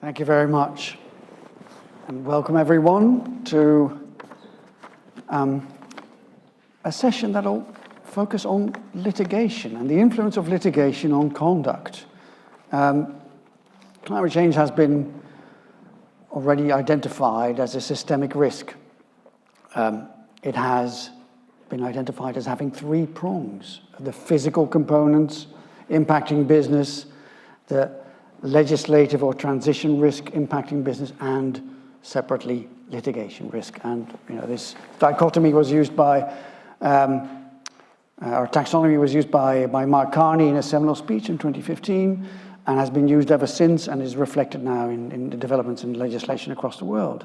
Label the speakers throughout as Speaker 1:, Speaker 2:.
Speaker 1: Thank you very much. And welcome everyone to a session that'll focus on litigation and the influence of litigation on conduct. Climate change has been already identified as a systemic risk. It has been identified as having three prongs: the physical components impacting business, the legislative or transition risk impacting business, and separately litigation risk. And this dichotomy was used by, or taxonomy was used by Mark Carney in a seminal speech in 2015, and has been used ever since and is reflected now in the developments in legislation across the world.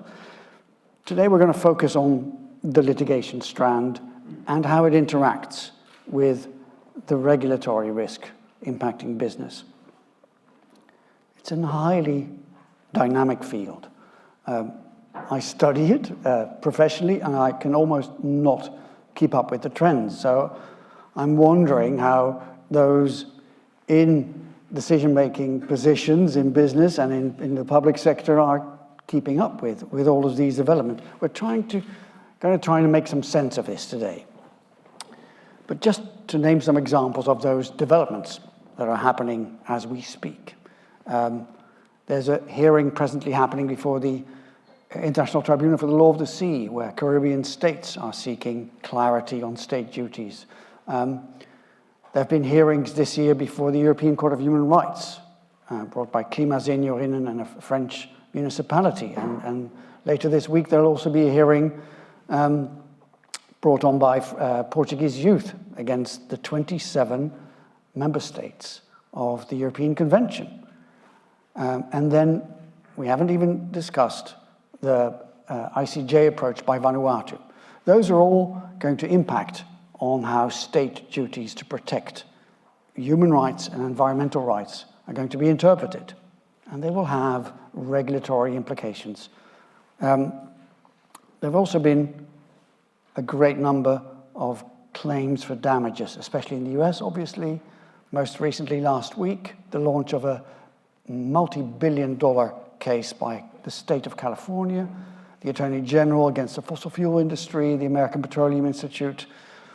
Speaker 1: Today we're going to focus on the litigation strand and how it interacts with the regulatory risk impacting business. It's a highly dynamic field. I study it professionally, and I can almost not keep up with the trends. So I'm wondering how those in decision-making positions in business and in the public sector are keeping up with all of these developments. We're going to try to make some sense of this today. But just to name some examples of those developments that are happening as we speak. There's a hearing presently happening before the International Tribunal for the Law of the Sea, where Caribbean states are seeking clarity on state duties. There have been hearings this year before the European Court of Human Rights, brought by Climat-Signorinen and a French municipality. And later this week, there'll also be a hearing brought on by Portuguese youth against the 27 member states of the European Convention. And then we haven't even discussed the ICJ approach by Vanuatu. Those are all going to impact on how state duties to protect human rights and environmental rights are going to be interpreted. And they will have regulatory implications. There have also been a great number of claims for damages, especially in the US, obviously. Most recently, last week, the launch of a multi-billion-dollar case by the state of California, the Attorney General against the fossil fuel industry, the American Petroleum Institute.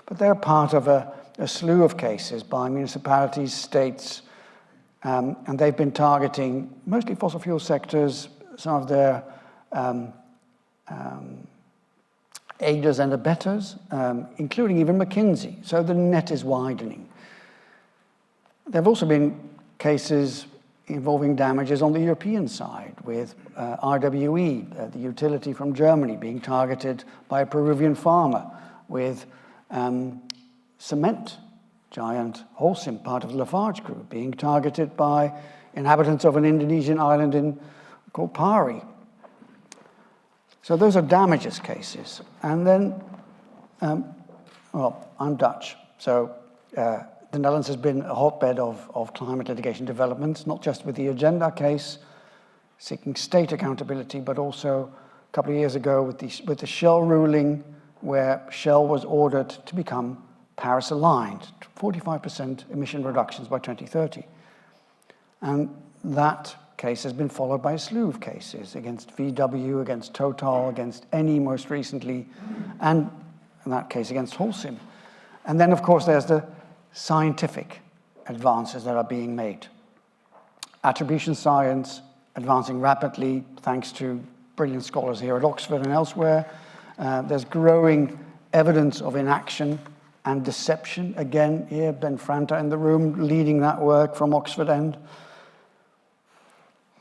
Speaker 1: But they're part of a slew of cases by municipalities, states, and they've been targeting mostly fossil fuel sectors, some of their aiders and abettors, including even McKinsey. So the net is widening. There have also been cases involving damages on the European side, with RWE, the utility from Germany, being targeted by a Peruvian farmer, with cement giant Holcim, part of the Lafarge Group, being targeted by inhabitants of an Indonesian island called Pari. So those are damages cases. And then, well, I'm Dutch, so the Netherlands has been a hotbed of climate litigation developments, not just with the Agenda case, seeking state accountability, but also a couple of years ago with the Shell ruling, where Shell was ordered to become Paris-aligned, 45% emission reductions by 2030. And that case has been followed by a slew of cases against VW, against Total, against Eni most recently, and in that case against Holcim. And then, of course, there's the scientific advances that are being made. Attribution science advancing rapidly thanks to brilliant scholars here at Oxford and elsewhere. There's growing evidence of inaction and deception. Again, here, Ben Franta in the room leading that work from Oxford End.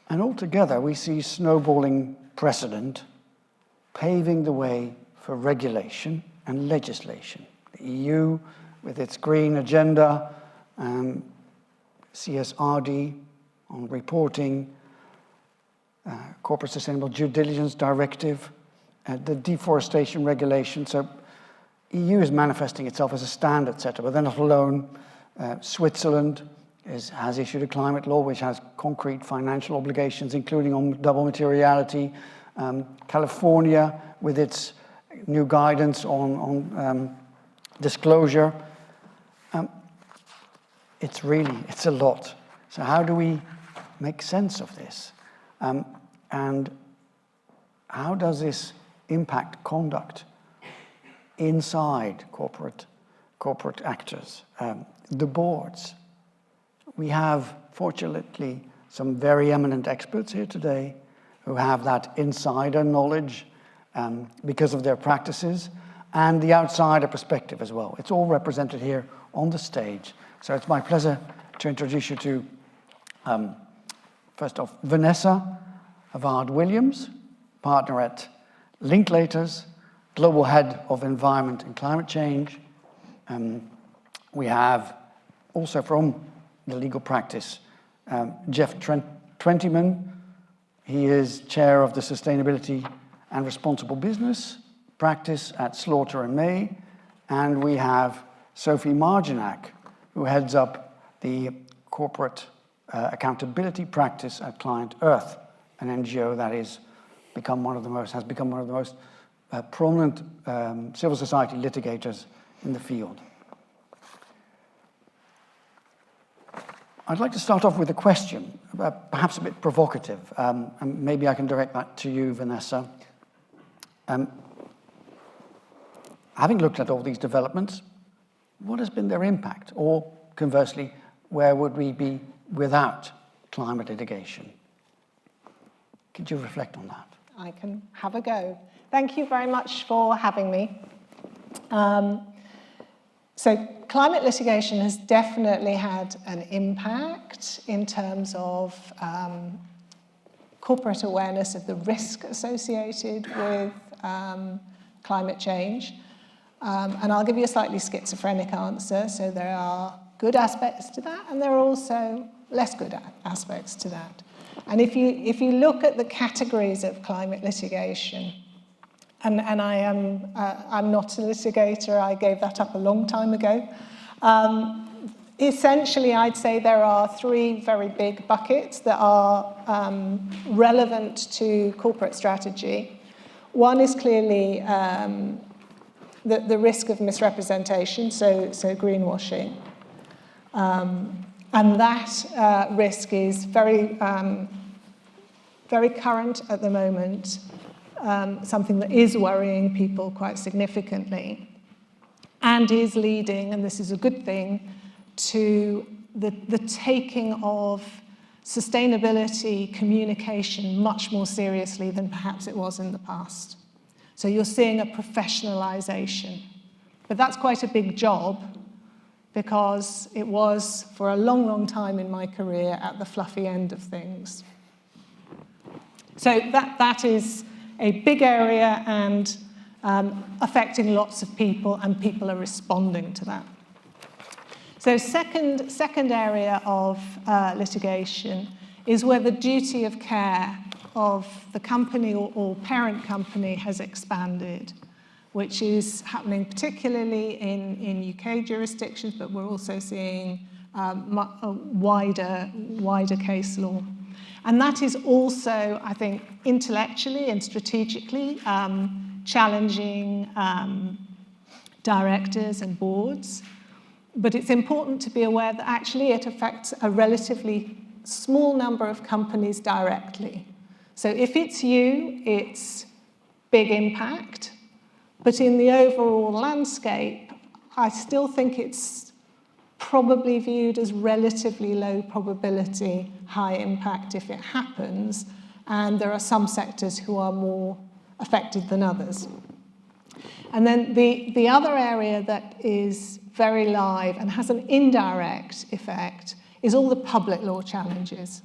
Speaker 1: And altogether, we see snowballing precedent paving the way for regulation and legislation. The EU, with its green agenda, CSRD on reporting, corporate sustainable due diligence directive, the deforestation regulation. So EU is manifesting itself as a standard setter, but they're not alone. Switzerland has issued a climate law which has concrete financial obligations, including on double materiality. California, with its new guidance on disclosure. It's a lot. So how do we make sense of this? And how does this impact conduct inside corporate actors? The boards. We have, fortunately, some very eminent experts here today who have that insider knowledge because of their practices, and the outsider perspective as well. It's all represented here on the stage. So it's my pleasure to introduce you to, first off, Vanessa Harvard-Williams, partner at Linklaters, Global Head of Environment and Climate Change. We have also from the legal practice, Jeff Twentyman. He is chair of the Sustainability and Responsible Business practice at Slaughter and May. And we have Sophie Marjanac, who heads up the corporate accountability practice at Client Earth, an NGO that has become one of the most prominent civil society litigators in the field. I'd like to start off with a question, perhaps a bit provocative, and maybe I can direct that to you, Vanessa. Having looked at all these developments, what has been their impact? Or conversely, where would we be without climate litigation? Could you reflect on that?
Speaker 2: I can have a go. Thank you very much for having me. So climate litigation has definitely had an impact in terms of corporate awareness of the risk associated with climate change. And I'll give you a slightly schizophrenic answer. So there are good aspects to that, and there are also less good aspects to that. And if you look at the categories of climate litigation, and I'm not a litigator, I gave that up a long time ago. Essentially, I'd say there are three very big buckets that are relevant to corporate strategy. One is clearly the risk of misrepresentation, so greenwashing. And that risk is very current at the moment, something that is worrying people quite significantly, and is leading, and this is a good thing, to the taking of sustainability communication much more seriously than perhaps it was in the past. So you're seeing a professionalization. But that's quite a big job, because it was, for a long, long time in my career, at the fluffy end of things. So that is a big area and affecting lots of people, and people are responding to that. So second area of litigation is where the duty of care of the company or parent company has expanded, which is happening particularly in UK jurisdictions, but we're also seeing a wider case law. And that is also, I think, intellectually and strategically challenging directors and boards. But it's important to be aware that actually it affects a relatively small number of companies directly. So if it's you, it's big impact. But in the overall landscape, I still think it's probably viewed as relatively low probability, high impact if it happens. And there are some sectors who are more affected than others. And then the other area that is very live and has an indirect effect is all the public law challenges.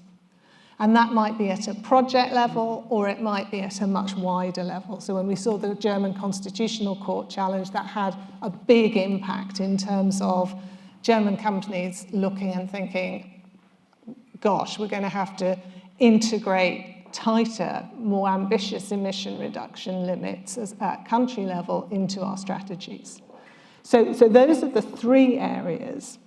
Speaker 2: And that might be at a project level, or it might be at a much wider level. So when we saw the German Constitutional Court challenge, that had a big impact in terms of German companies looking and thinking, gosh, we're going to have to integrate tighter, more ambitious emission reduction limits at country level into our strategies. So those are the three areas.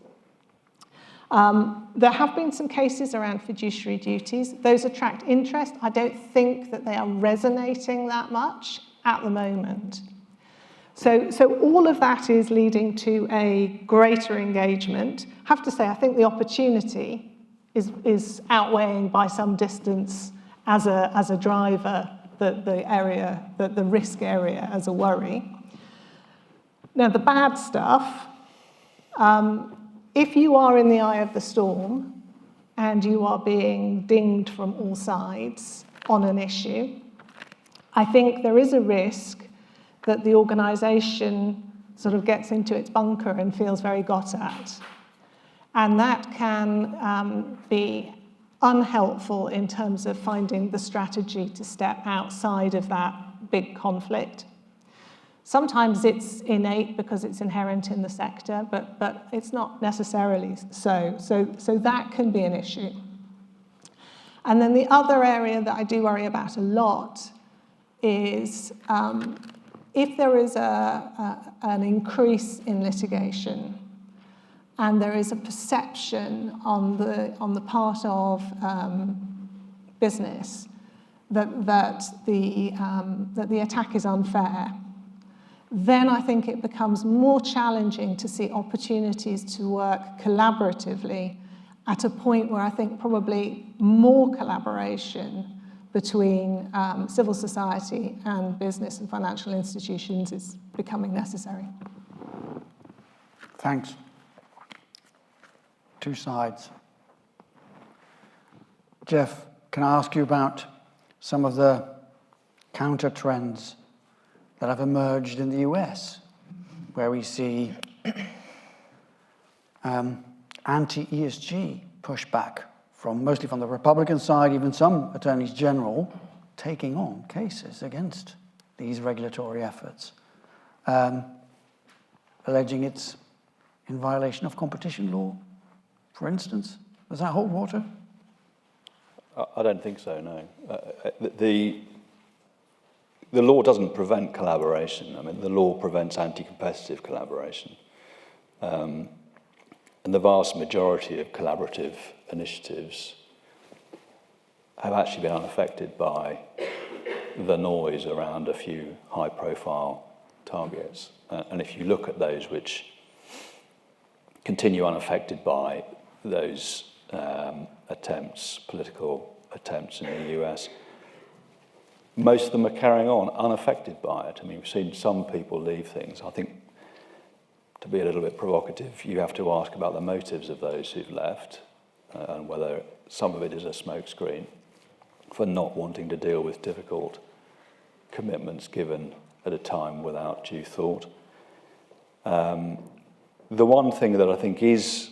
Speaker 2: There have been some cases around fiduciary duties. Those attract interest. I don't think that they are resonating that much at the moment. So all of that is leading to a greater engagement. I have to say, I think the opportunity is outweighing by some distance as a driver, the risk area as a worry. Now, the bad stuff, if you are in the eye of the storm and you are being dinged from all sides on an issue, I think there is a risk that the organisation sort of gets into its bunker and feels very got at. And that can be unhelpful in terms of finding the strategy to step outside of that big conflict. Sometimes it's innate because it's inherent in the sector, but it's not necessarily so. So that can be an issue. And then the other area that I do worry about a lot is if there is an increase in litigation and there is a perception on the part of business that the attack is unfair, then I think it becomes more challenging to see opportunities to work collaboratively at a point where I think probably more collaboration between civil society and business and financial institutions is becoming necessary.
Speaker 1: Thanks. Two sides. Jeff, can I ask you about some of the counter trends that have emerged in the US, where we see anti-ESG pushback mostly from the Republican side, even some attorneys general taking on cases against these regulatory efforts, alleging it's in violation of competition law, for instance. Does that hold water?
Speaker 3: I don't think so, no. The law doesn't prevent collaboration. I mean, the law prevents anti-competitive collaboration. And the vast majority of collaborative initiatives have actually been unaffected by the noise around a few high-profile targets. And if you look at those which continue unaffected by those political attempts in the US, most of them are carrying on unaffected by it. I mean, we've seen some people leave things. I think, to be a little bit provocative, you have to ask about the motives of those who've left and whether some of it is a smokescreen for not wanting to deal with difficult commitments given at a time without due thought. The one thing that I think is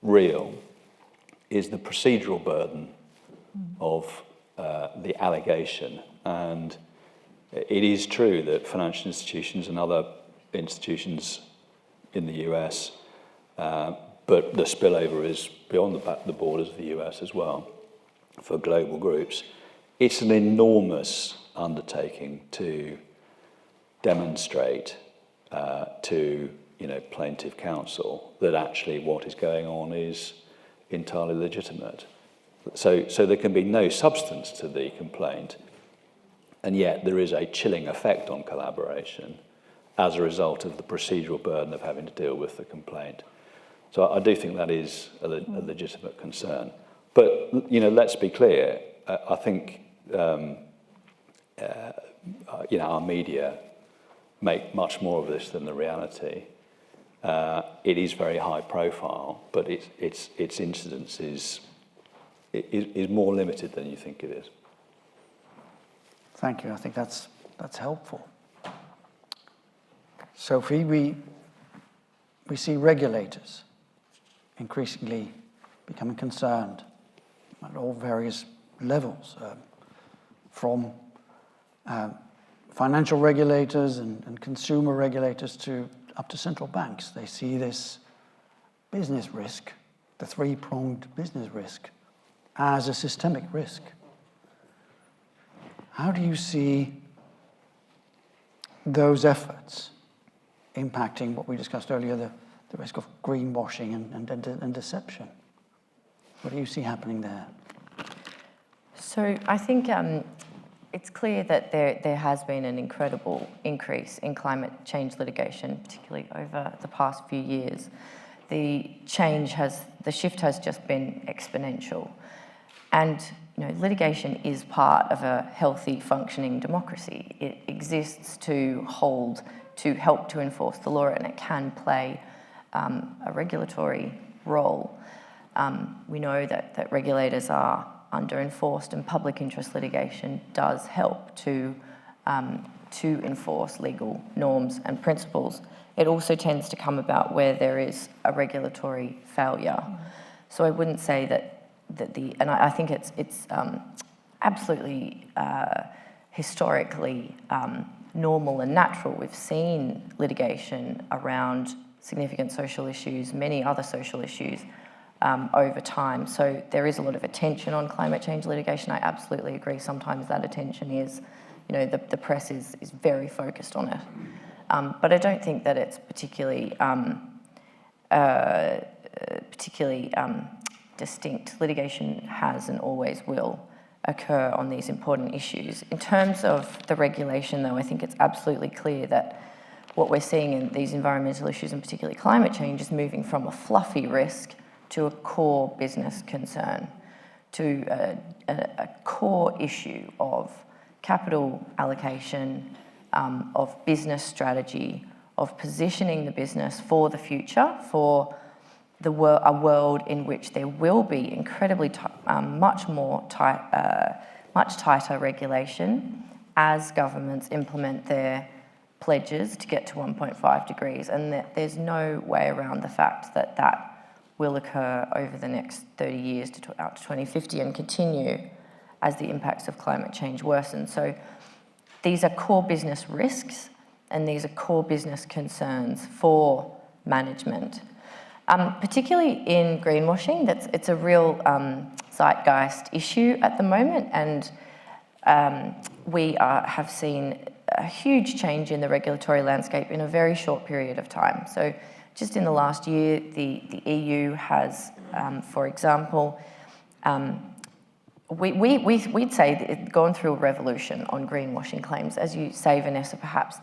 Speaker 3: real is the procedural burden of the allegation. And it is true that financial institutions and other institutions in the US, but the spillover is beyond the borders of the US as well for global groups. It's an enormous undertaking to demonstrate to plaintiff counsel that actually what is going on is entirely legitimate. So there can be no substance to the complaint, and yet there is a chilling effect on collaboration as a result of the procedural burden of having to deal with the complaint. So I do think that is a legitimate concern. But, let's be clear, I think, our media make much more of this than the reality. It is very high profile, but its incidence is more limited than you think it is.
Speaker 1: Thank you. I think that's helpful. Sophie, we see regulators increasingly becoming concerned at all various levels, from financial regulators and consumer regulators up to central banks. They see this business risk, the three-pronged business risk, as a systemic risk. How do you see those efforts impacting what we discussed earlier, the risk of greenwashing and deception? What do you see happening there?
Speaker 4: So I think it's clear that there has been an incredible increase in climate change litigation, particularly over the past few years. The shift has just been exponential. And, litigation is part of a healthy, functioning democracy. It exists to help to enforce the law, and it can play a regulatory role. We know that regulators are under-enforced, and public interest litigation does help to enforce legal norms and principles. It also tends to come about where there is a regulatory failure. So I wouldn't say and I think it's absolutely historically normal and natural. We've seen litigation around significant social issues, many other social issues over time. So there is a lot of attention on climate change litigation. I absolutely agree. Sometimes that attention is, the press is very focused on it. But I don't think that it's particularly distinct. Litigation has and always will occur on these important issues. In terms of the regulation, though, I think it's absolutely clear that what we're seeing in these environmental issues, and particularly climate change, is moving from a fluffy risk to a core business concern, to a core issue of capital allocation, of business strategy, of positioning the business for the future, for a world in which there will be incredibly much tighter regulation as governments implement their pledges to get to 1.5 degrees, and that there's no way around the fact that will occur over the next 30 years out to 2050 and continue as the impacts of climate change worsen. So these are core business risks, and these are core business concerns for management. Particularly in greenwashing, it's a real zeitgeist issue at the moment, and we have seen a huge change in the regulatory landscape in a very short period of time. So just in the last year, the EU has, for example, we'd say that it's gone through a revolution on greenwashing claims. As you say, Vanessa, perhaps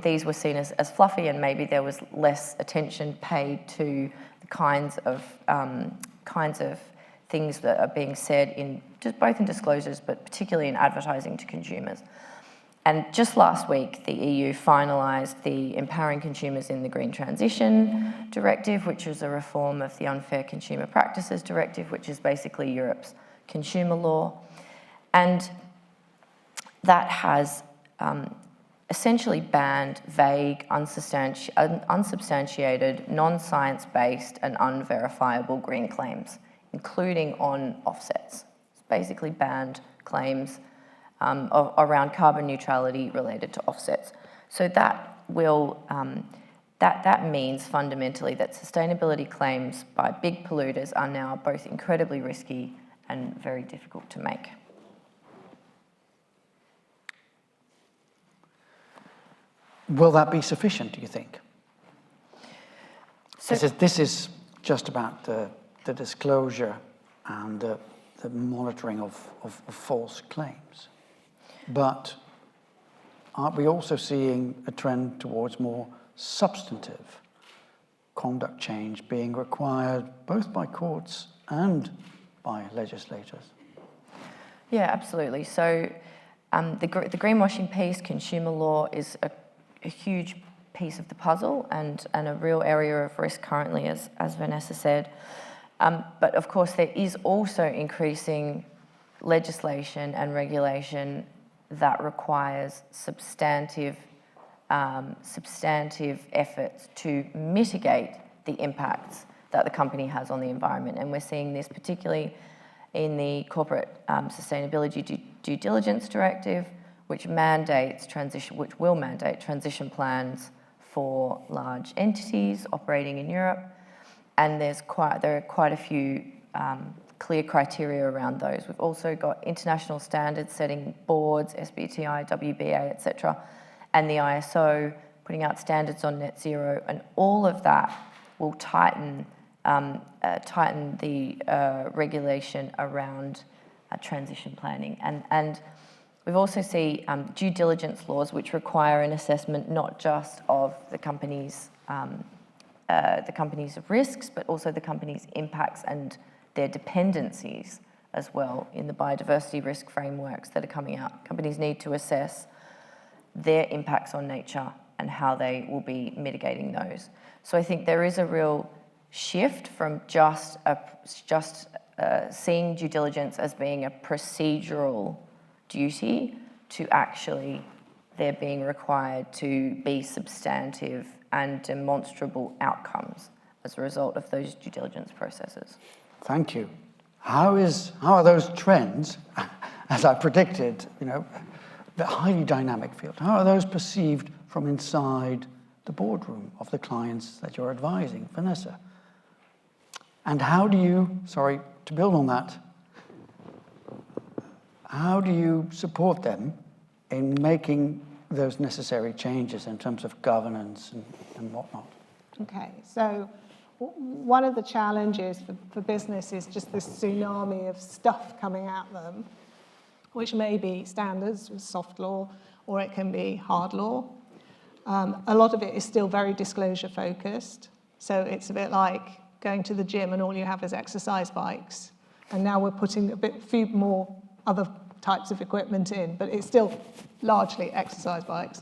Speaker 4: these were seen as fluffy, and maybe there was less attention paid to the kinds of things that are being said both in disclosures, but particularly in advertising to consumers. And just last week, the EU finalised the Empowering Consumers in the Green Transition Directive, which is a reform of the Unfair Consumer Practices Directive, which is basically Europe's consumer law. And that has essentially banned vague, unsubstantiated, non-science-based and unverifiable green claims, including on offsets. It's basically banned claims around carbon neutrality related to offsets. So that means fundamentally that sustainability claims by big polluters are now both incredibly risky and very difficult to make.
Speaker 1: Will that be sufficient, do you think?
Speaker 4: So,
Speaker 1: This is just about the disclosure and the monitoring of false claims. But aren't we also seeing a trend towards more substantive conduct change being required both by courts and by legislators?
Speaker 4: yeah, absolutely. So the greenwashing piece, consumer law, is a huge piece of the puzzle and a real area of risk currently, as Vanessa said. But of course, there is also increasing legislation and regulation that requires substantive efforts to mitigate the impacts that the company has on the environment. And we're seeing this particularly in the Corporate Sustainability Due Diligence Directive, which will mandate transition plans for large entities operating in Europe. And there are quite a few clear criteria around those. We've also got international standards setting boards, SBTi, WBA, etc., and the ISO putting out standards on net zero, and all of that will tighten the regulation around transition planning. And we've also seen due diligence laws which require an assessment not just of the company's risks, but also the company's impacts and their dependencies as well in the biodiversity risk frameworks that are coming out. Companies need to assess their impacts on nature and how they will be mitigating those. So I think there is a real shift from just seeing due diligence as being a procedural duty to actually they're being required to be substantive and demonstrable outcomes as a result of those due diligence processes.
Speaker 1: Thank you. How are those trends, as I predicted, the highly dynamic field, how are those perceived from inside the boardroom of the clients that you're advising, Vanessa? And how do you, to build on that, how do you support them in making those necessary changes in terms of governance and whatnot?
Speaker 2: Okay, so one of the challenges for business is just this tsunami of stuff coming at them, which may be standards, soft law, or it can be hard law. A lot of it is still very disclosure focused. So it's a bit like going to the gym and all you have is exercise bikes. And now we're putting few more other types of equipment in, but it's still largely exercise bikes.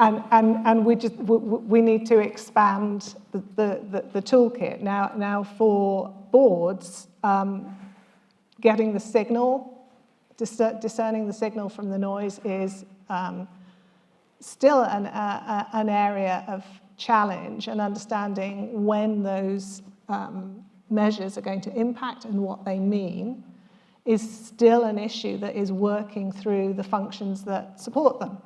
Speaker 2: And we need to expand the toolkit. Now for boards, getting the signal, discerning the signal from the noise is still an area of challenge, and understanding when those measures are going to impact and what they mean is still an issue that is working through the functions that support them.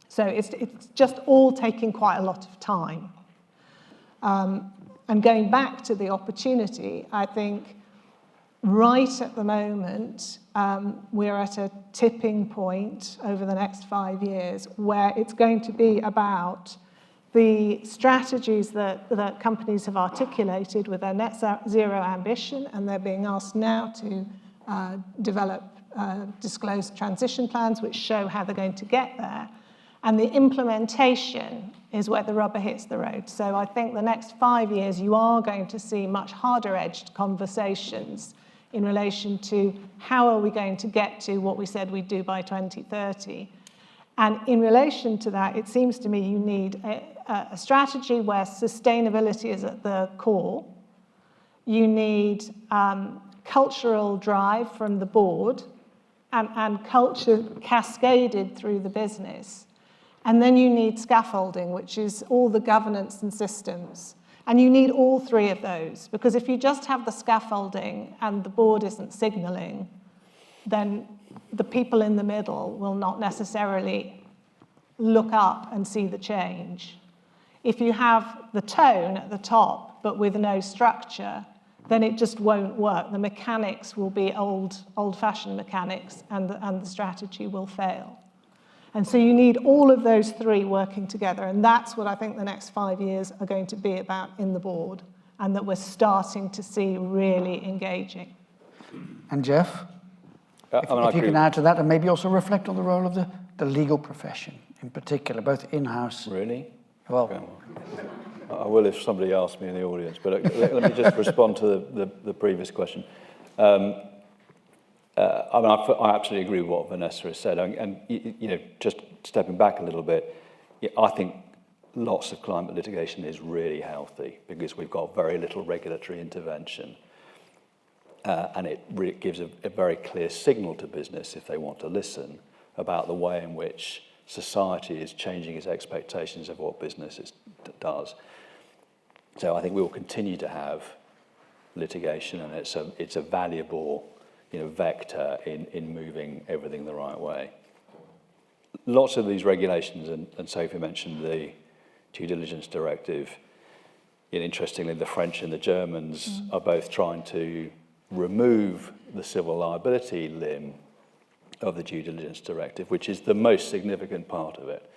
Speaker 2: So it's just all taking quite a lot of time. And going back to the opportunity, I think right at the moment, we're at a tipping point over the next 5 years where it's going to be about the strategies that companies have articulated with their net zero ambition, and they're being asked now to develop disclosed transition plans which show how they're going to get there. And the implementation is where the rubber hits the road. So I think the next 5 years, you are going to see much harder-edged conversations in relation to how are we going to get to what we said we'd do by 2030. And in relation to that, it seems to me you need a strategy where sustainability is at the core. You need cultural drive from the board and culture cascaded through the business. And then you need scaffolding, which is all the governance and systems. And you need all three of those, because if you just have the scaffolding and the board isn't signaling, then the people in the middle will not necessarily look up and see the change. If you have the tone at the top, but with no structure, then it just won't work. The mechanics will be old-fashioned mechanics, and the strategy will fail. And so you need all of those three working together, and that's what I think the next 5 years are going to be about in the board, and that we're starting to see really engaging.
Speaker 1: And Jeff, if you can add to that, and maybe also reflect on the role of the legal profession in particular, both in-house.
Speaker 3: Really?
Speaker 1: Well,
Speaker 3: okay. I will if somebody asks me in the audience, but let me just respond to the previous question. I absolutely agree with what Vanessa has said, and just stepping back a little bit, I think lots of climate litigation is really healthy because we've got very little regulatory intervention, and it really gives a very clear signal to business if they want to listen about the way in which society is changing its expectations of what business does. So I think we will continue to have litigation, and it's a valuable vector in moving everything the right way. Lots of these regulations, and Sophie mentioned the due diligence directive, interestingly, the French and the Germans are both trying to remove the civil liability limb of the due diligence directive, which is the most significant part of it,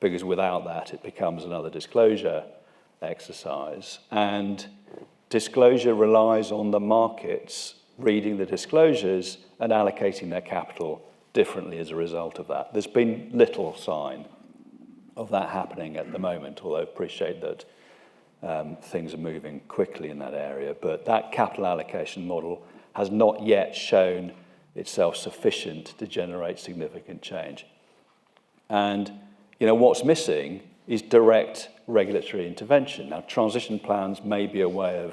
Speaker 3: because without that, it becomes another disclosure exercise. And disclosure relies on the markets reading the disclosures and allocating their capital differently as a result of that. There's been little sign of that happening at the moment, although I appreciate that things are moving quickly in that area. But that capital allocation model has not yet shown itself sufficient to generate significant change. And what's missing is direct regulatory intervention. Now, transition plans may be a way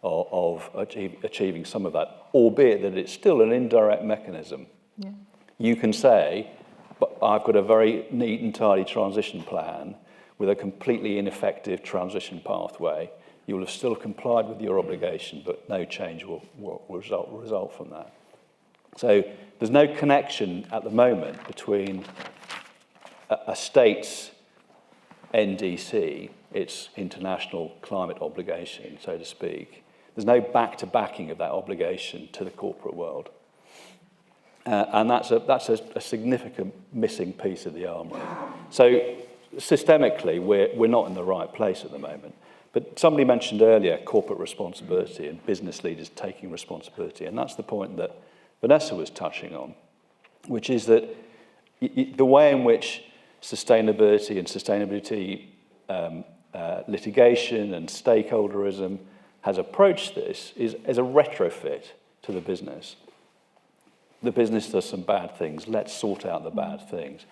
Speaker 3: of achieving some of that, albeit that it's still an indirect mechanism.
Speaker 2: Yeah.
Speaker 3: You can say, but I've got a very neat and tidy transition plan with a completely ineffective transition pathway. You will have still complied with your obligation, but no change will result from that. So there's no connection at the moment between a state's NDC, its international climate obligation, so to speak. There's no back-to-backing of that obligation to the corporate world. And that's a significant missing piece of the armoury. So systemically, we're not in the right place at the moment. But somebody mentioned earlier corporate responsibility and business leaders taking responsibility, and that's the point that Vanessa was touching on, which is that the way in which sustainability litigation and stakeholderism has approached this is as a retrofit to the business. The business does some bad things, let's sort out the bad things.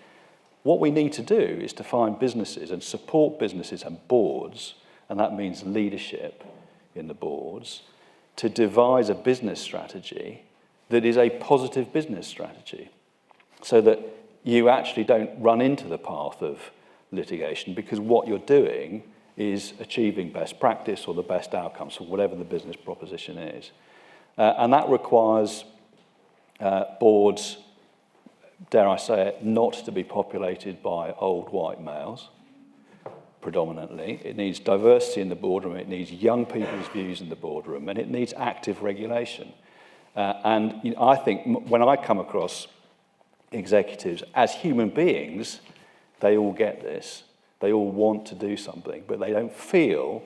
Speaker 3: What we need to do is to find businesses and support businesses and boards, and that means leadership in the boards, to devise a business strategy that is a positive business strategy, so that you actually don't run into the path of litigation, because what you're doing is achieving best practice or the best outcomes for whatever the business proposition is. And that requires boards, dare I say it, not to be populated by old white males, predominantly. It needs diversity in the boardroom, it needs young people's views in the boardroom, and it needs active regulation. And I think when I come across executives, as human beings, they all get this. They all want to do something, but they don't feel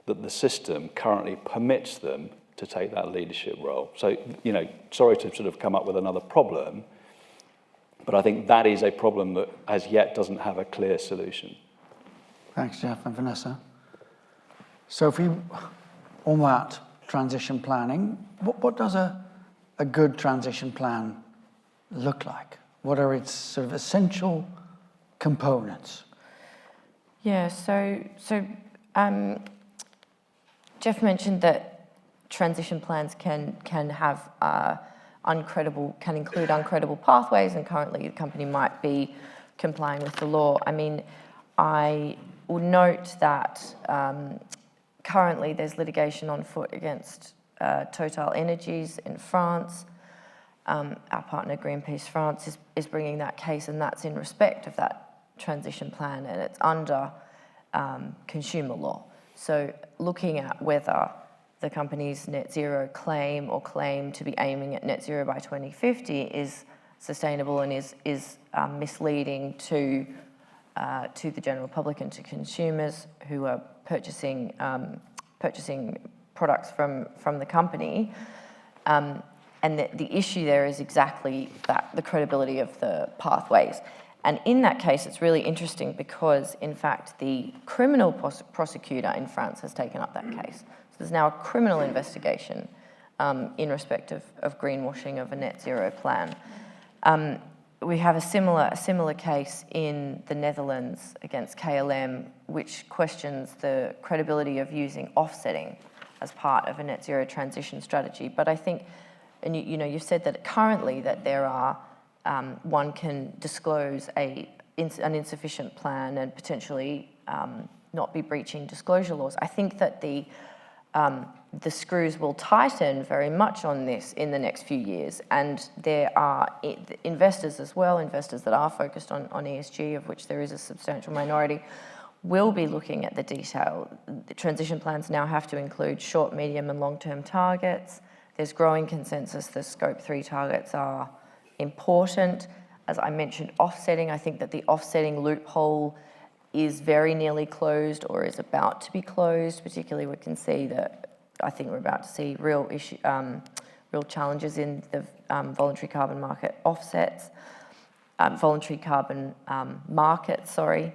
Speaker 3: that the system currently permits them to take that leadership role. So, sorry to sort of come up with another problem, but I think that is a problem that as yet doesn't have a clear solution.
Speaker 1: Thanks, Jeff and Vanessa. Sophie, on that transition planning, what does a good transition plan look like? What are its sort of essential components?
Speaker 4: Yeah, so Jeff mentioned that transition plans can have can include uncredible pathways, and currently the company might be complying with the law. I mean, I will note that currently there's litigation on foot against Total Energies in France. Our partner Greenpeace France is bringing that case, and that's in respect of that transition plan, and it's under consumer law. So looking at whether the company's net zero claim or claim to be aiming at net zero by 2050 is sustainable and is misleading to the general public and to consumers who are purchasing products from the company. And the issue there is exactly that, the credibility of the pathways. And in that case, it's really interesting because, in fact, the criminal prosecutor in France has taken up that case. So there's now a criminal investigation in respect of greenwashing of a net zero plan. We have a similar case in the Netherlands against KLM, which questions the credibility of using offsetting as part of a net zero transition strategy. But I think, and you've said that currently that there are one can disclose an insufficient plan and potentially not be breaching disclosure laws. I think that the screws will tighten very much on this in the next few years, and there are investors as well, investors that are focused on ESG, of which there is a substantial minority, will be looking at the detail. The transition plans now have to include short, medium and long-term targets. There's growing consensus that Scope 3 targets are important. As I mentioned, offsetting, I think that the offsetting loophole is very nearly closed or is about to be closed. Particularly, we can see that I think we're about to see real challenges in the voluntary carbon market offsets, voluntary carbon market, sorry.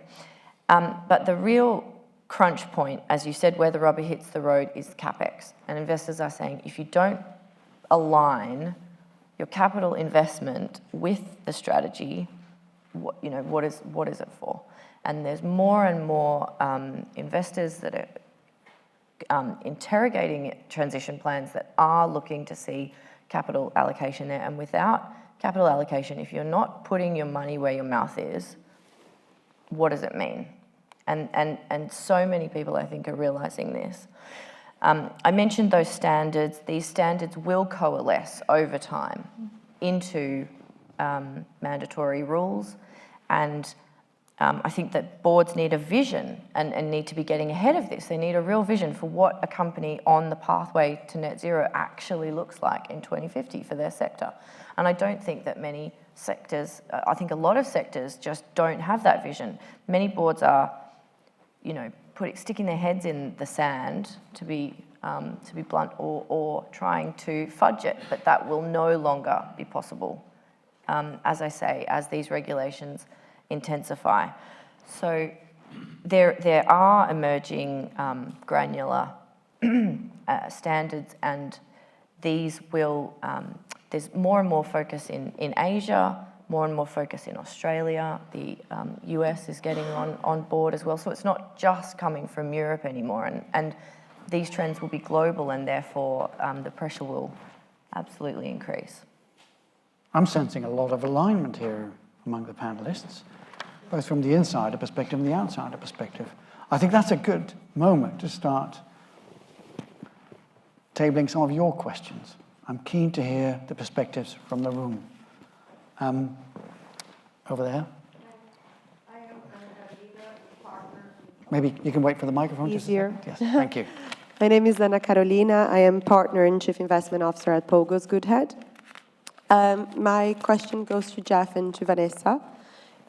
Speaker 4: But the real crunch point, as you said, where the rubber hits the road is CapEx. And investors are saying, if you don't align your capital investment with the strategy. What is it for? And there's more and more investors that are interrogating transition plans that are looking to see capital allocation there. And without capital allocation, if you're not putting your money where your mouth is, what does it mean? And so many people, I think, are realising this. I mentioned those standards. These standards will coalesce over time into mandatory rules. And I think that boards need a vision and need to be getting ahead of this. They need a real vision for what a company on the pathway to net zero actually looks like in 2050 for their sector. And I don't think that many sectors, I think a lot of sectors just don't have that vision. Many boards are, sticking their heads in the sand, to be blunt, or trying to fudge it, but that will no longer be possible, as I say, as these regulations intensify. So there are emerging granular standards, and these will, there's more and more focus in Asia, more and more focus in Australia. The US is getting on board as well. So it's not just coming from Europe anymore. And these trends will be global, and therefore the pressure will absolutely increase.
Speaker 1: I'm sensing a lot of alignment here among the panelists, both from the insider perspective and the outsider perspective. I think that's a good moment to start tabling some of your questions. I'm keen to hear the perspectives from the room. Over there.
Speaker 5: I am Carolina, partner.
Speaker 1: Maybe you can wait for the microphone.
Speaker 5: Easier.
Speaker 1: Yes, thank you.
Speaker 5: My name is Ana Carolina. I am partner and chief investment officer at Pogo's Goodhead. My question goes to Jeff and to Vanessa.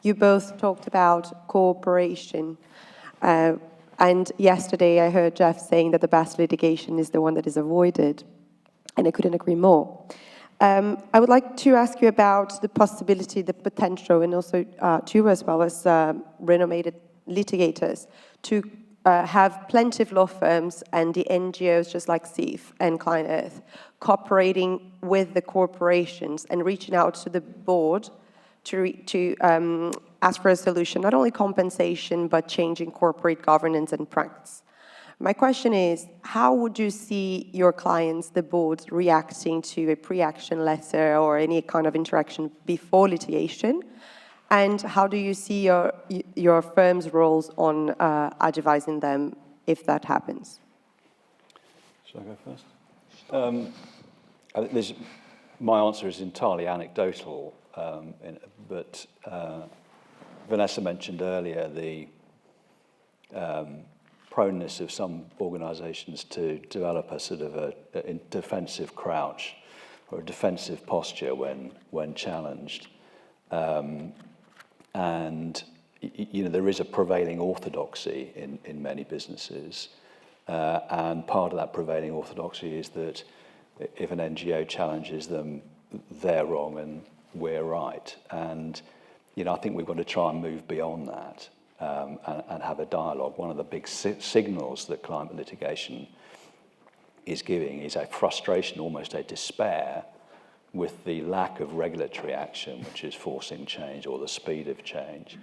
Speaker 5: You both talked about cooperation. And yesterday I heard Jeff saying that the best litigation is the one that is avoided. And I couldn't agree more. I would like to ask you about the possibility, the potential, and also to you as well as renowned litigators, to have plenty of law firms and the NGOs just like SEEF and Client Earth cooperating with the corporations and reaching out to the board to ask for a solution, not only compensation, but changing corporate governance and practice. My question is, how would you see your clients, the board, reacting to a pre-action letter or any kind of interaction before litigation? And how do you see your firm's roles on advising them if that happens?
Speaker 3: Shall I go first? My answer is entirely anecdotal, but Vanessa mentioned earlier the proneness of some organisations to develop a sort of a defensive crouch or a defensive posture when challenged. And there is a prevailing orthodoxy in many businesses, and part of that prevailing orthodoxy is that if an NGO challenges them, they're wrong and we're right. And I think we've got to try and move beyond that. And have a dialogue. One of the big signals that climate litigation is giving is a frustration, almost a despair, with the lack of regulatory action, which is forcing change or the speed of change.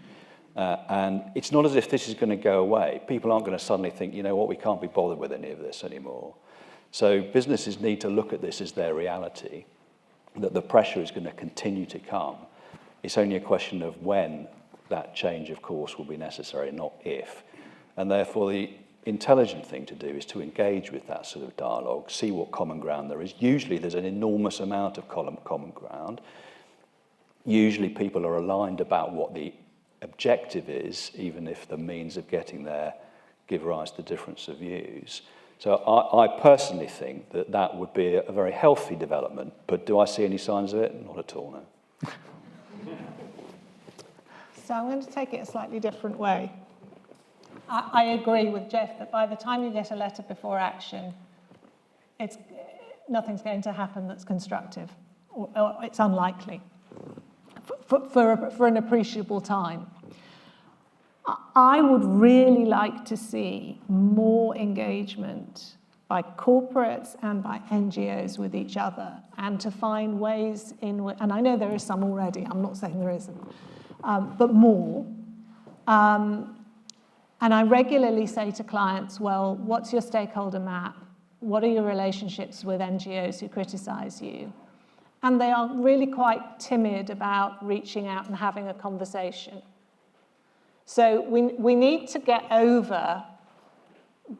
Speaker 3: And it's not as if this is going to go away. People aren't going to suddenly think, we can't be bothered with any of this anymore. So businesses need to look at this as their reality, that the pressure is going to continue to come. It's only a question of when that change, of course, will be necessary, not if. And therefore, the intelligent thing to do is to engage with that sort of dialogue, see what common ground there is. Usually, there's an enormous amount of common ground. Usually, people are aligned about what the objective is, even if the means of getting there give rise to difference of views. So I personally think that would be a very healthy development. But do I see any signs of it? Not at all, no.
Speaker 2: So I'm going to take it a slightly different way. I agree with Jeff that by the time you get a letter before action, nothing's going to happen that's constructive, or it's unlikely for an appreciable time. I would really like to see more engagement by corporates and by NGOs with each other, and to find ways in which, and I know there is some already, I'm not saying there isn't, but more. And I regularly say to clients, well, what's your stakeholder map? What are your relationships with NGOs who criticize you? And they are really quite timid about reaching out and having a conversation. So we need to get over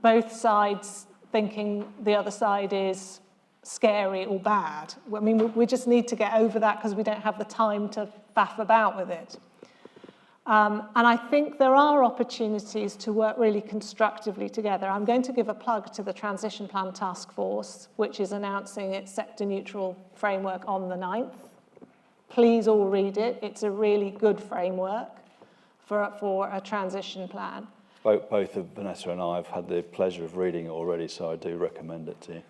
Speaker 2: both sides thinking the other side is scary or bad. I mean, we just need to get over that because we don't have the time to faff about with it. And I think there are opportunities to work really constructively together. I'm going to give a plug to the Transition Plan Task Force, which is announcing its sector-neutral framework on the 9th. Please all read it. It's a really good framework for a transition plan.
Speaker 3: Both of Vanessa and I have had the pleasure of reading it already, so I do recommend it to you.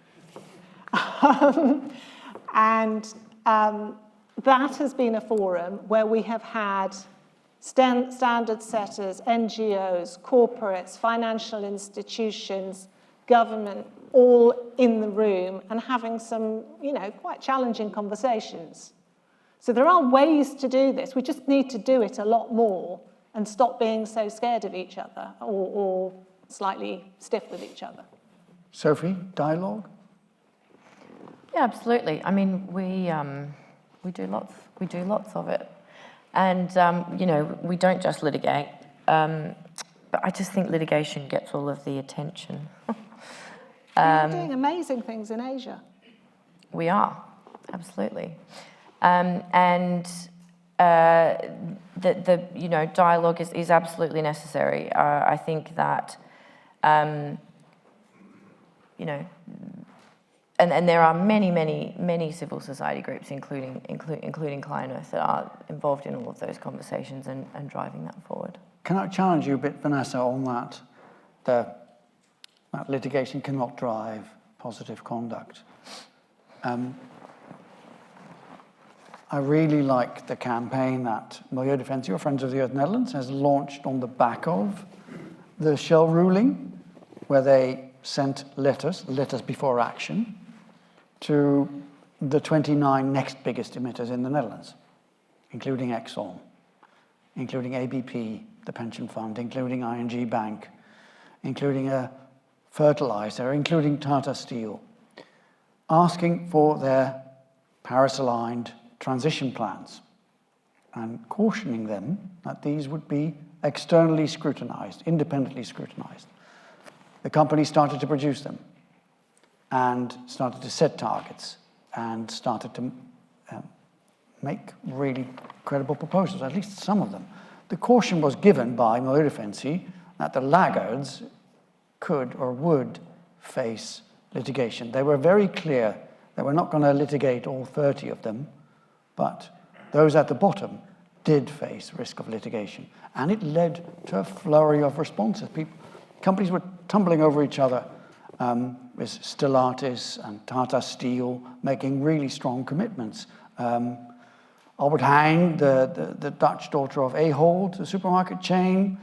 Speaker 2: That has been a forum where we have had standard setters, NGOs, corporates, financial institutions, government, all in the room and having some, quite challenging conversations. So there are ways to do this. We just need to do it a lot more and stop being so scared of each other or slightly stiff with each other.
Speaker 1: Sophie, dialogue?
Speaker 4: Yeah, absolutely. I mean, we do lots of it. And, we don't just litigate, but I just think litigation gets all of the attention.
Speaker 2: We're doing amazing things in Asia.
Speaker 4: We are, absolutely. The dialogue is absolutely necessary. I think that, and there are many civil society groups, including Client Earth, that are involved in all of those conversations and driving that forward.
Speaker 1: Can I challenge you a bit, Vanessa, on that? That litigation cannot drive positive conduct. I really like the campaign that Milieudefensie, or Friends of the Earth Netherlands, has launched on the back of the Shell ruling, where they sent letters before action, to the 29 next biggest emitters in the Netherlands, including Exxon, including ABP, the pension fund, including ING Bank, including a fertilizer, including Tata Steel, asking for their Paris-aligned transition plans and cautioning them that these would be externally scrutinized, independently scrutinized. The company started to produce them and started to set targets and started to make really credible proposals, at least some of them. The caution was given by Milieudefensie that the laggards could or would face litigation. They were very clear that we're not going to litigate all 30 of them, but those at the bottom did face risk of litigation. And it led to a flurry of responses. Companies were tumbling over each other, with Stellantis and Tata Steel making really strong commitments. Albert Heijn, the Dutch daughter of Ahold, the supermarket chain,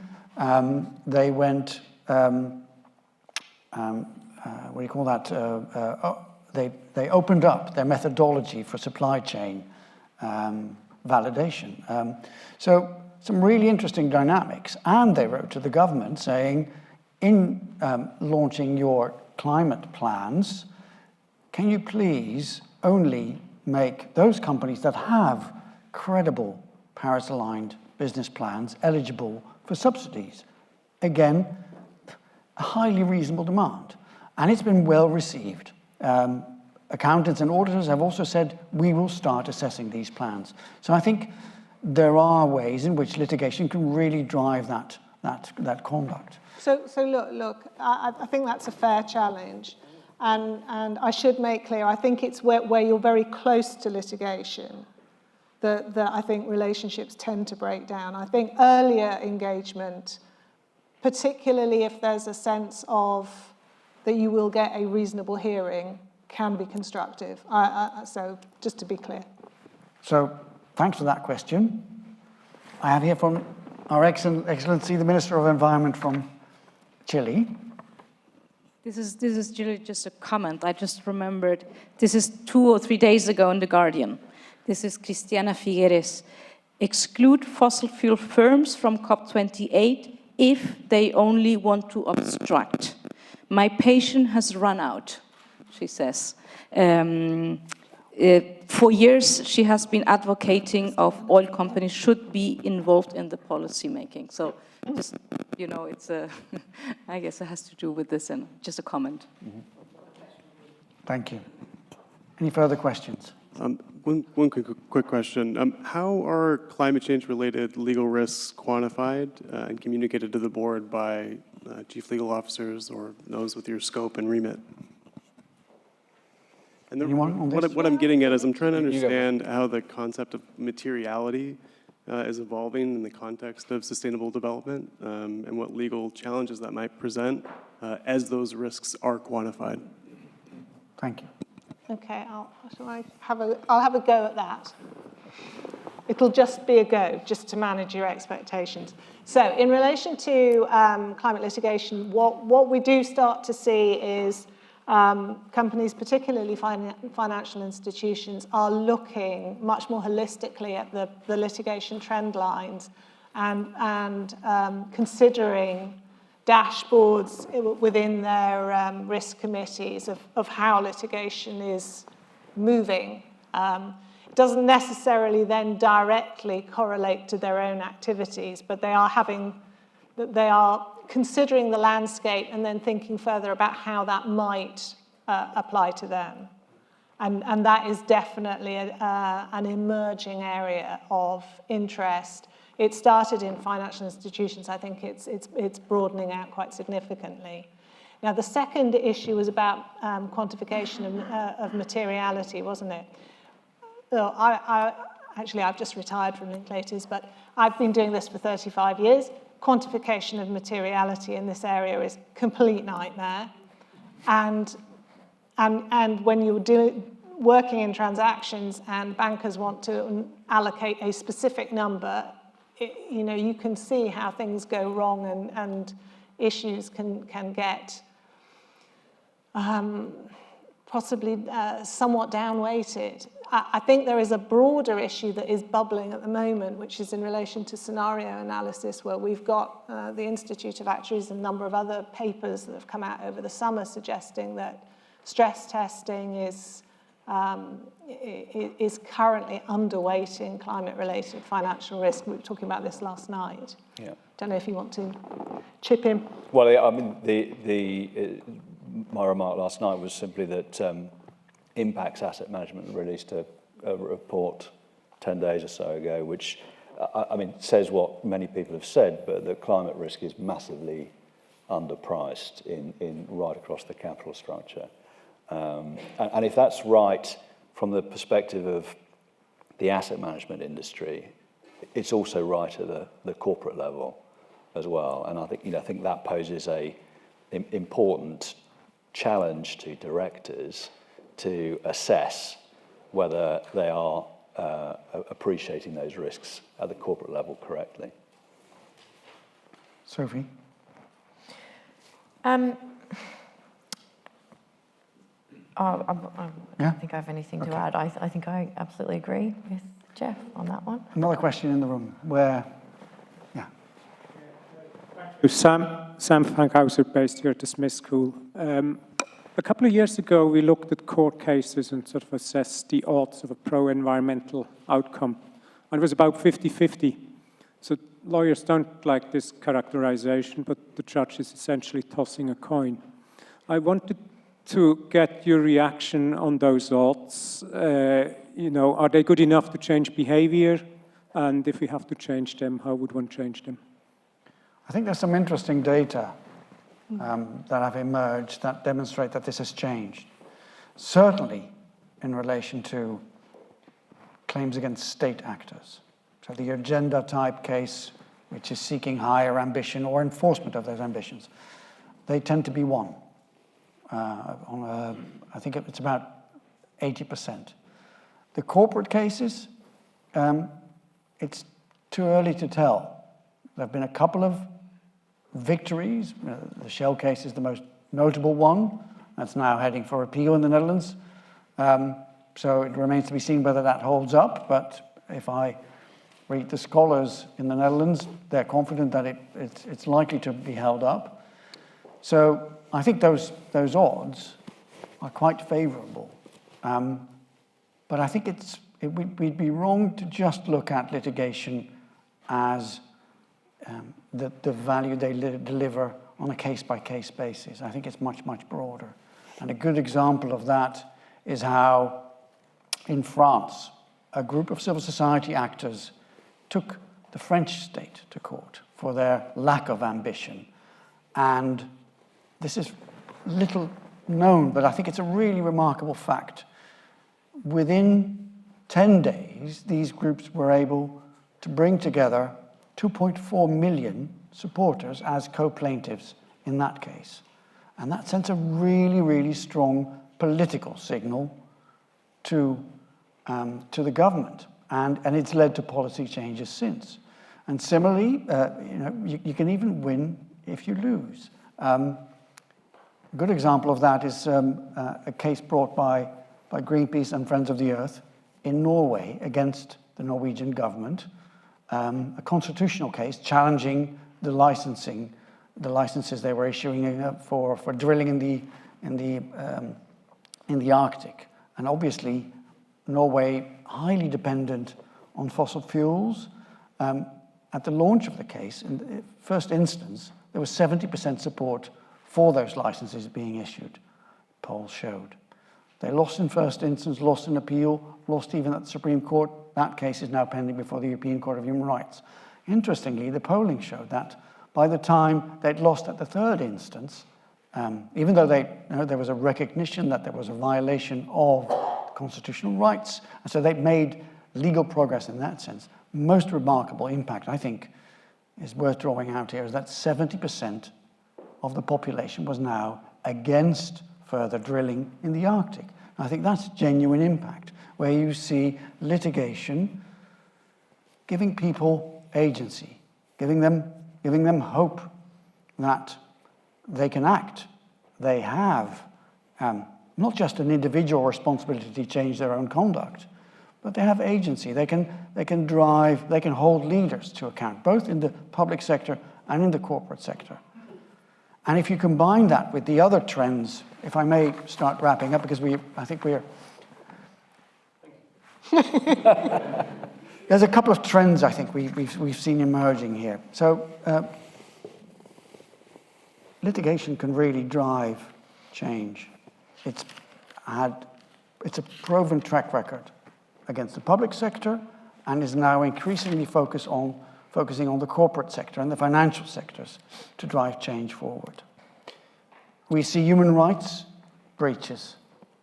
Speaker 1: they went, what do you call that? They opened up their methodology for supply chain validation. So some really interesting dynamics. And they wrote to the government saying, in launching your climate plans, can you please only make those companies that have credible Paris-aligned business plans eligible for subsidies? Again, a highly reasonable demand. And it's been well received. Accountants and auditors have also said, we will start assessing these plans. So I think there are ways in which litigation can really drive that conduct.
Speaker 2: So look, I think that's a fair challenge. And I should make clear, I think it's where you're very close to litigation that I think relationships tend to break down. I think earlier engagement, particularly if there's a sense of that you will get a reasonable hearing, can be constructive. So just to be clear.
Speaker 1: So thanks for that question. I have here from Our Excellency, the Minister of Environment from Chile.
Speaker 6: This is really just a comment. I just remembered, this is 2 or 3 days ago in The Guardian. This is Cristiana Figueres. Exclude fossil fuel firms from COP28 if they only want to obstruct. My patience has run out, she says. For years, she has been advocating of oil companies should be involved in the policy making. So just, you know, it's a, I guess it has to do with this, and just a comment.
Speaker 1: Mm-hmm. Thank you. Any further questions?
Speaker 7: One quick question. How are climate change-related legal risks quantified and communicated to the board by chief legal officers or those with your scope and remit? And
Speaker 1: Anyone on this?
Speaker 7: What I'm getting at is I'm trying to understand how the concept of materiality is evolving in the context of sustainable development and what legal challenges that might present as those risks are quantified.
Speaker 1: Thank you.
Speaker 2: Okay, I'll have a go at that. It'll just be a go, just to manage your expectations. So in relation to climate litigation, what we do start to see is companies, particularly financial institutions, are looking much more holistically at the litigation trend lines and considering dashboards within their risk committees of how litigation is moving. It doesn't necessarily then directly correlate to their own activities, but they are considering the landscape and then thinking further about how that might apply to them. And that is definitely an emerging area of interest. It started in financial institutions. I think it's broadening out quite significantly. Now, the second issue was about quantification of materiality, wasn't it? Well, I've just retired from Linklaters, but I've been doing this for 35 years. Quantification of materiality in this area is a complete nightmare. And when you're working in transactions and bankers want to allocate a specific number, you can see how things go wrong and issues can get possibly somewhat downweighted. I think there is a broader issue that is bubbling at the moment, which is in relation to scenario analysis, where we've got the Institute of Actuaries and a number of other papers that have come out over the summer suggesting that stress testing is currently underweight in climate-related financial risk. We were talking about this last night.
Speaker 3: Yeah.
Speaker 2: Don't know if you want to chip in.
Speaker 3: Well, I mean, my remark last night was simply that Impact's Asset Management released a report 10 days or so ago, which, I mean, says what many people have said, but that climate risk is massively underpriced in right across the capital structure. And if that's right from the perspective of the asset management industry, it's also right at the corporate level as well. And I think that poses a important challenge to directors to assess whether they are appreciating those risks at the corporate level correctly.
Speaker 1: Sophie?
Speaker 4: I don't think I have anything to add. I think I absolutely agree with Jeff on that one.
Speaker 1: Another question in the room where, yeah.
Speaker 8: Sam Fankhauser, based here at the Smith School. A couple of years ago, we looked at court cases and sort of assessed the odds of a pro-environmental outcome. And it was about 50-50. So lawyers don't like this characterization, but the judge is essentially tossing a coin. I wanted to get your reaction on those odds. Are they good enough to change behavior? And if we have to change them, how would one change them?
Speaker 1: I think there's some interesting data that have emerged that demonstrate that this has changed. Certainly in relation to claims against state actors. So the agenda type case, which is seeking higher ambition or enforcement of those ambitions, they tend to be won. I think it's about 80%. The corporate cases, it's too early to tell. There have been a couple of victories. The Shell case is the most notable one that's now heading for appeal in the Netherlands. So it remains to be seen whether that holds up, but if I read the scholars in the Netherlands, they're confident that it's likely to be held up. So I think those odds are quite favorable. But I think we'd be wrong to just look at litigation as the value they deliver on a case-by-case basis. I think it's much, much broader. And a good example of that is how, in France, a group of civil society actors took the French state to court for their lack of ambition. And this is little known, but I think it's a really remarkable fact. Within 10 days, these groups were able to bring together 2.4 million supporters as co-plaintiffs in that case. And that sends a really, really strong political signal to the government. And it's led to policy changes since. And similarly, you can even win if you lose. A good example of that is a case brought by Greenpeace and Friends of the Earth in Norway against the Norwegian government, a constitutional case challenging the licenses they were issuing for drilling in the Arctic. And obviously, Norway, highly dependent on fossil fuels. At the launch of the case, in the first instance, there was 70% support for those licenses being issued, polls showed. They lost in first instance, lost in appeal, lost even at the Supreme Court. That case is now pending before the European Court of Human Rights. Interestingly, the polling showed that by the time they'd lost at the third instance, even though there was a recognition that there was a violation of constitutional rights, and so they'd made legal progress in that sense. Most remarkable impact, I think, is worth drawing out here, is that 70% of the population was now against further drilling in the Arctic. I think that's genuine impact, where you see litigation giving people agency, giving them hope that they can act. They have not just an individual responsibility to change their own conduct, but they have agency. They can drive, they can hold leaders to account, both in the public sector and in the corporate sector. And if you combine that with the other trends, if I may start wrapping up, because I think we're... There's a couple of trends I think we've seen emerging here. So litigation can really drive change. It's a proven track record against the public sector and is now increasingly focusing on the corporate sector and the financial sectors to drive change forward. We see human rights breaches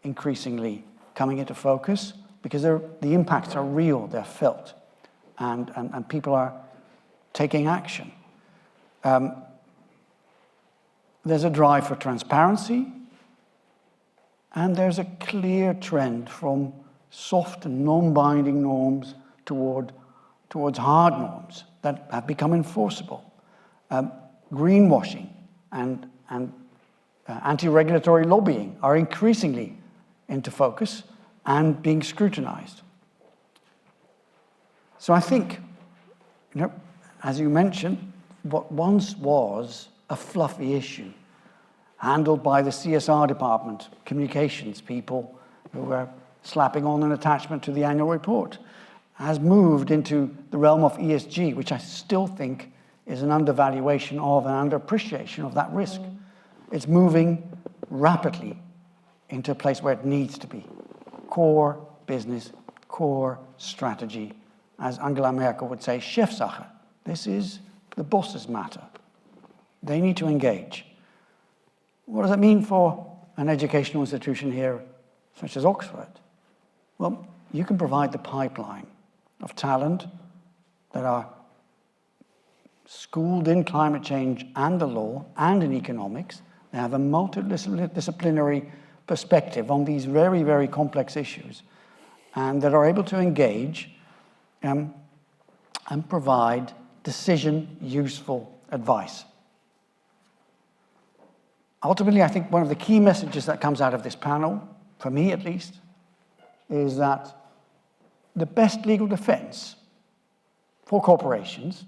Speaker 1: increasingly coming into focus because the impacts are real, they're felt, and people are taking action. There's a drive for transparency, and there's a clear trend from soft and non-binding norms towards hard norms that have become enforceable. Greenwashing and anti-regulatory lobbying are increasingly into focus and being scrutinized. So I think, as you mentioned, what once was a fluffy issue handled by the CSR department, communications people who were slapping on an attachment to the annual report, has moved into the realm of ESG, which I still think is an undervaluation of and underappreciation of that risk. It's moving rapidly into a place where it needs to be. Core business, core strategy. As Angela Merkel would say, Chefsache. This is the boss's matter. They need to engage. What does that mean for an educational institution here, such as Oxford? Well, you can provide the pipeline of talent that are schooled in climate change and the law and in economics. They have a multidisciplinary perspective on these very, very complex issues, and that are able to engage and provide decision-useful advice. ultimately, I think one of the key messages that comes out of this panel, for me at least, is that the best legal defense for corporations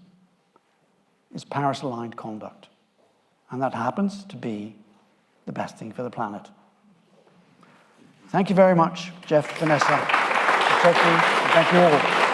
Speaker 1: is Paris-aligned conduct. And that happens to be the best thing for the planet. Thank you very much, Jeff, Vanessa, Sophie, and thank you all.